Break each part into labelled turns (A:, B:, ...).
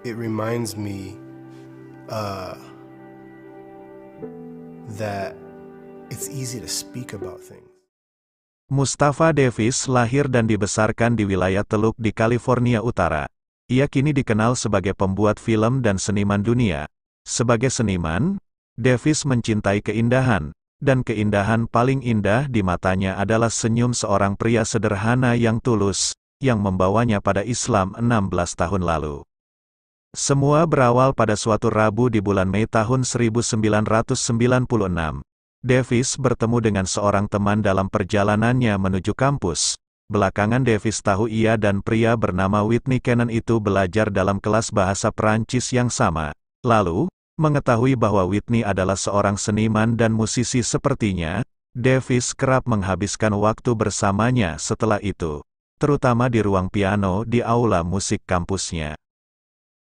A: it reminds me that it's easy to speak about things.
B: Mustafa Davis lahir dan dibesarkan di wilayah Teluk di California Utara. Ia kini dikenal sebagai pembuat film dan seniman dunia. Sebagai seniman, Davis mencintai keindahan, dan keindahan paling indah di matanya adalah senyum seorang pria sederhana yang tulus, yang membawanya pada Islam 16 tahun lalu. Semua berawal pada suatu Rabu di bulan Mei tahun 1996. Davis bertemu dengan seorang teman dalam perjalanannya menuju kampus. Belakangan Davis tahu ia dan pria bernama Whitney Cannon itu belajar dalam kelas bahasa Perancis yang sama. Lalu, mengetahui bahwa Whitney adalah seorang seniman dan musisi sepertinya, Davis kerap menghabiskan waktu bersamanya setelah itu, terutama di ruang piano di aula musik kampusnya.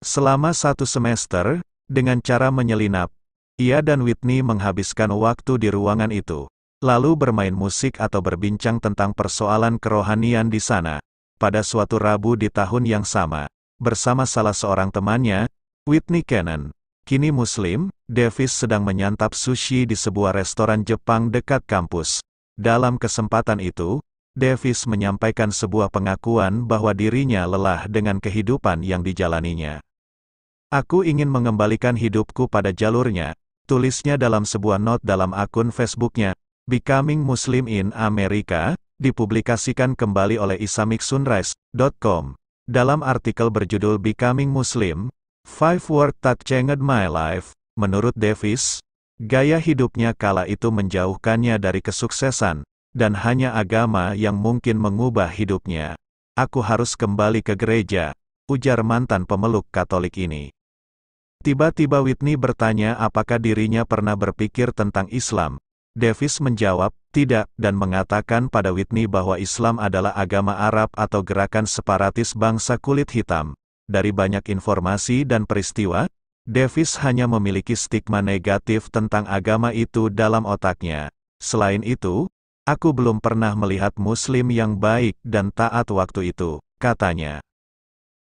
B: Selama 1 semester, dengan cara menyelinap, ia dan Whitney menghabiskan waktu di ruangan itu, lalu bermain musik atau berbincang tentang persoalan kerohanian di sana. Pada suatu Rabu di tahun yang sama, bersama salah seorang temannya, Whitney Cannon, kini Muslim, Davis sedang menyantap sushi di sebuah restoran Jepang dekat kampus. Dalam kesempatan itu, Davis menyampaikan sebuah pengakuan bahwa dirinya lelah dengan kehidupan yang dijalaninya. "Aku ingin mengembalikan hidupku pada jalurnya," tulisnya dalam sebuah not dalam akun Facebooknya. Becoming Muslim in America, dipublikasikan kembali oleh IslamicSunrise.com. Dalam artikel berjudul Becoming Muslim, 5 Words That Changed My Life, menurut Davis, gaya hidupnya kala itu menjauhkannya dari kesuksesan, dan hanya agama yang mungkin mengubah hidupnya. "Aku harus kembali ke gereja," ujar mantan pemeluk Katolik ini. Tiba-tiba Whitney bertanya apakah dirinya pernah berpikir tentang Islam. Davis menjawab, tidak, dan mengatakan pada Whitney bahwa Islam adalah agama Arab atau gerakan separatis bangsa kulit hitam. Dari banyak informasi dan peristiwa, Davis hanya memiliki stigma negatif tentang agama itu dalam otaknya. Selain itu, "Aku belum pernah melihat Muslim yang baik dan taat waktu itu," katanya.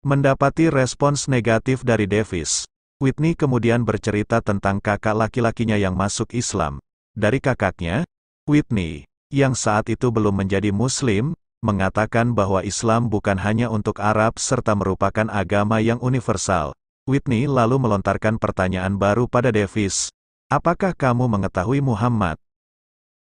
B: Mendapati respons negatif dari Davis, Whitney kemudian bercerita tentang kakak laki-lakinya yang masuk Islam. Dari kakaknya, Whitney, yang saat itu belum menjadi Muslim, mengatakan bahwa Islam bukan hanya untuk Arab serta merupakan agama yang universal. Whitney lalu melontarkan pertanyaan baru pada Davis, "Apakah kamu mengetahui Muhammad?"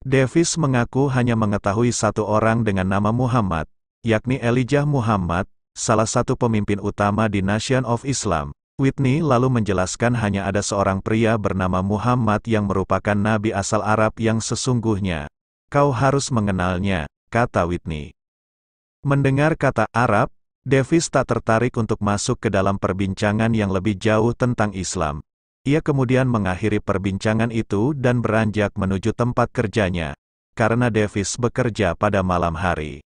B: Davis mengaku hanya mengetahui satu orang dengan nama Muhammad, yakni Elijah Muhammad, salah satu pemimpin utama di Nation of Islam. Whitney lalu menjelaskan hanya ada seorang pria bernama Muhammad yang merupakan nabi asal Arab yang sesungguhnya. "Kau harus mengenalnya," kata Whitney. Mendengar kata Arab, Davis tak tertarik untuk masuk ke dalam perbincangan yang lebih jauh tentang Islam. Ia kemudian mengakhiri perbincangan itu dan beranjak menuju tempat kerjanya, karena Davis bekerja pada malam hari.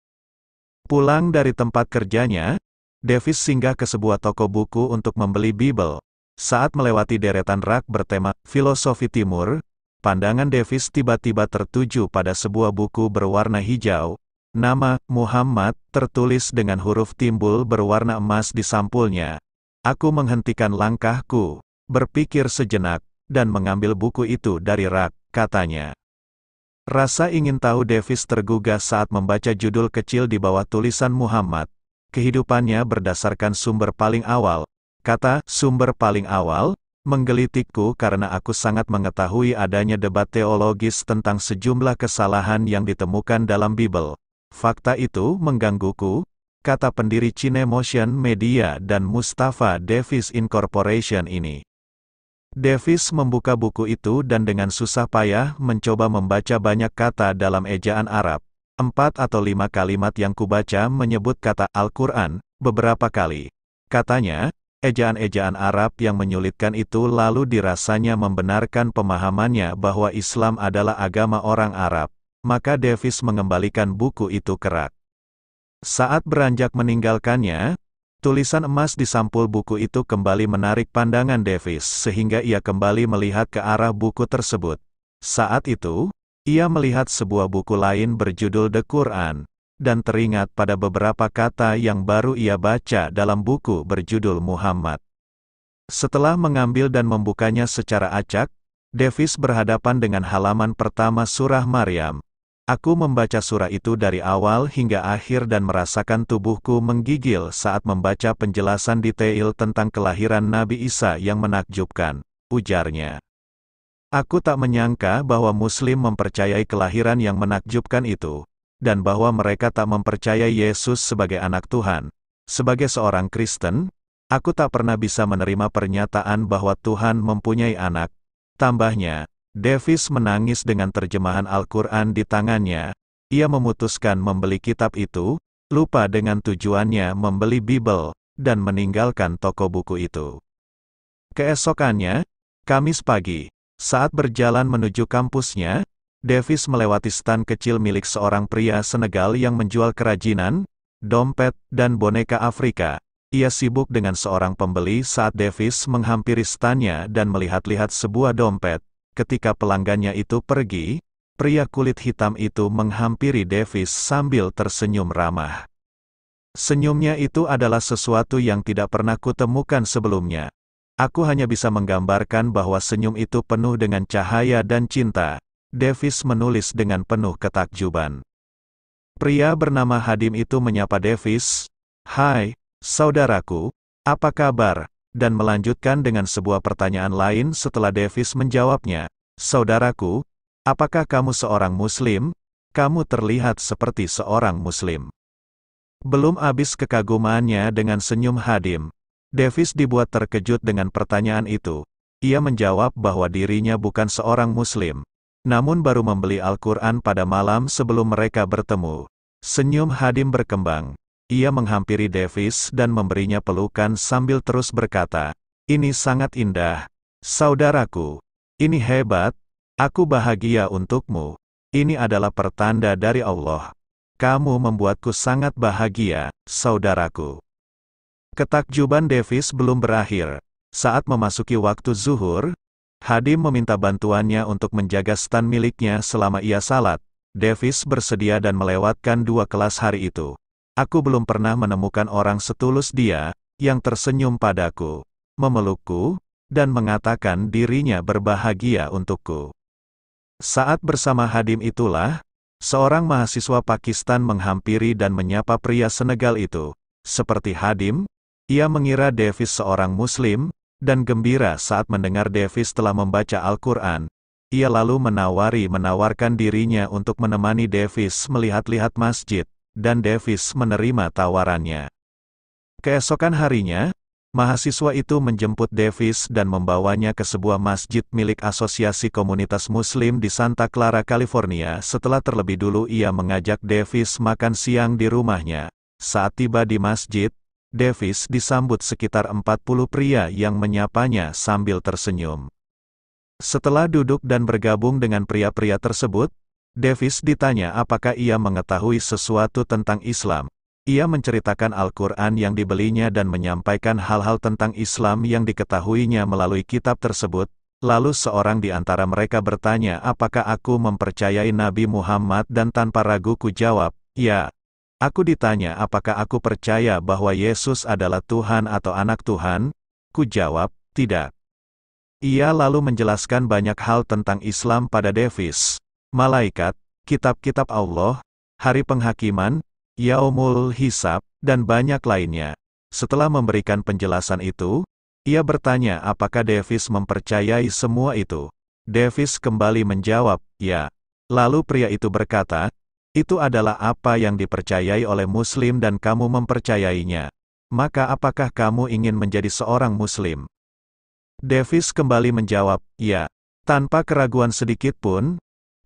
B: Pulang dari tempat kerjanya, Davis singgah ke sebuah toko buku untuk membeli Bible. Saat melewati deretan rak bertema Filosofi Timur, pandangan Davis tiba-tiba tertuju pada sebuah buku berwarna hijau. Nama Muhammad tertulis dengan huruf timbul berwarna emas di sampulnya. "Aku menghentikan langkahku, berpikir sejenak, dan mengambil buku itu dari rak," katanya. Rasa ingin tahu Davis tergugah saat membaca judul kecil di bawah tulisan Muhammad. Kehidupannya berdasarkan sumber paling awal. Kata "sumber paling awal" menggelitikku karena aku sangat mengetahui adanya debat teologis tentang sejumlah kesalahan yang ditemukan dalam Bible. Fakta itu menggangguku, kata pendiri Cinemotion Media dan Mustafa Davis Incorporation ini. Davis membuka buku itu dan dengan susah payah mencoba membaca banyak kata dalam ejaan Arab. 4 atau 5 kalimat yang kubaca menyebut kata Al-Quran beberapa kali. Katanya, ejaan-ejaan Arab yang menyulitkan itu lalu dirasanya membenarkan pemahamannya bahwa Islam adalah agama orang Arab. Maka Davis mengembalikan buku itu ke rak. Saat beranjak meninggalkannya, tulisan emas di sampul buku itu kembali menarik pandangan Davis sehingga ia kembali melihat ke arah buku tersebut. Saat itu, ia melihat sebuah buku lain berjudul The Quran, dan teringat pada beberapa kata yang baru ia baca dalam buku berjudul Muhammad. Setelah mengambil dan membukanya secara acak, Davis berhadapan dengan halaman pertama surah Maryam. Aku membaca surah itu dari awal hingga akhir dan merasakan tubuhku menggigil saat membaca penjelasan detail tentang kelahiran Nabi Isa yang menakjubkan, ujarnya. Aku tak menyangka bahwa Muslim mempercayai kelahiran yang menakjubkan itu, dan bahwa mereka tak mempercayai Yesus sebagai anak Tuhan. Sebagai seorang Kristen, aku tak pernah bisa menerima pernyataan bahwa Tuhan mempunyai anak. Tambahnya, Davis menangis dengan terjemahan Al-Quran di tangannya. Ia memutuskan membeli kitab itu, lupa dengan tujuannya membeli Bible, dan meninggalkan toko buku itu. Keesokannya, Kamis pagi, saat berjalan menuju kampusnya, Davis melewati stan kecil milik seorang pria Senegal yang menjual kerajinan, dompet, dan boneka Afrika. Ia sibuk dengan seorang pembeli saat Davis menghampiri stannya dan melihat-lihat sebuah dompet. Ketika pelanggannya itu pergi, pria kulit hitam itu menghampiri Davis sambil tersenyum ramah. Senyumnya itu adalah sesuatu yang tidak pernah kutemukan sebelumnya. Aku hanya bisa menggambarkan bahwa senyum itu penuh dengan cahaya dan cinta. Davis menulis dengan penuh ketakjuban. Pria bernama Hadim itu menyapa Davis, "Hai, saudaraku, apa kabar?" dan melanjutkan dengan sebuah pertanyaan lain setelah Davis menjawabnya, "Saudaraku, apakah kamu seorang Muslim? Kamu terlihat seperti seorang Muslim." Belum habis kekagumannya dengan senyum Hadim, Davis dibuat terkejut dengan pertanyaan itu. Ia menjawab bahwa dirinya bukan seorang Muslim, namun baru membeli Al-Quran pada malam sebelum mereka bertemu. Senyum Hadim berkembang. Ia menghampiri Davis dan memberinya pelukan sambil terus berkata, "Ini sangat indah, saudaraku. Ini hebat. Aku bahagia untukmu. Ini adalah pertanda dari Allah. Kamu membuatku sangat bahagia, saudaraku." Ketakjuban Davis belum berakhir. Saat memasuki waktu zuhur, Hadim meminta bantuannya untuk menjaga stan miliknya selama ia salat. Davis bersedia dan melewatkan 2 kelas hari itu. Aku belum pernah menemukan orang setulus dia, yang tersenyum padaku, memelukku, dan mengatakan dirinya berbahagia untukku. Saat bersama Hadim itulah, seorang mahasiswa Pakistan menghampiri dan menyapa pria Senegal itu. Seperti Hadim, ia mengira Davis seorang Muslim, dan gembira saat mendengar Davis telah membaca Al-Quran. Ia lalu menawarkan dirinya untuk menemani Davis melihat-lihat masjid. Dan Davis menerima tawarannya. Keesokan harinya, mahasiswa itu menjemput Davis dan membawanya ke sebuah masjid milik Asosiasi Komunitas Muslim di Santa Clara, California. Setelah terlebih dulu ia mengajak Davis makan siang di rumahnya. Saat tiba di masjid, Davis disambut sekitar 40 pria yang menyapanya sambil tersenyum. Setelah duduk dan bergabung dengan pria-pria tersebut, Davis ditanya apakah ia mengetahui sesuatu tentang Islam. Ia menceritakan Al-Quran yang dibelinya dan menyampaikan hal-hal tentang Islam yang diketahuinya melalui kitab tersebut. Lalu seorang di antara mereka bertanya apakah aku mempercayai Nabi Muhammad dan tanpa ragu ku jawab, "Ya." Aku ditanya apakah aku percaya bahwa Yesus adalah Tuhan atau anak Tuhan? Ku jawab, "Tidak." Ia lalu menjelaskan banyak hal tentang Islam pada Davis. Malaikat, kitab-kitab Allah, hari penghakiman, Yaumul Hisab, dan banyak lainnya. Setelah memberikan penjelasan itu, ia bertanya apakah Davis mempercayai semua itu. Davis kembali menjawab, "Ya." Lalu pria itu berkata, "Itu adalah apa yang dipercayai oleh Muslim dan kamu mempercayainya. Maka apakah kamu ingin menjadi seorang Muslim?" Davis kembali menjawab, "Ya." Tanpa keraguan sedikit pun,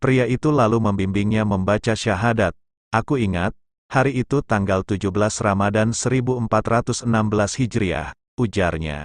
B: pria itu lalu membimbingnya membaca syahadat. Aku ingat, hari itu tanggal 17 Ramadan 1416 Hijriah, ujarnya.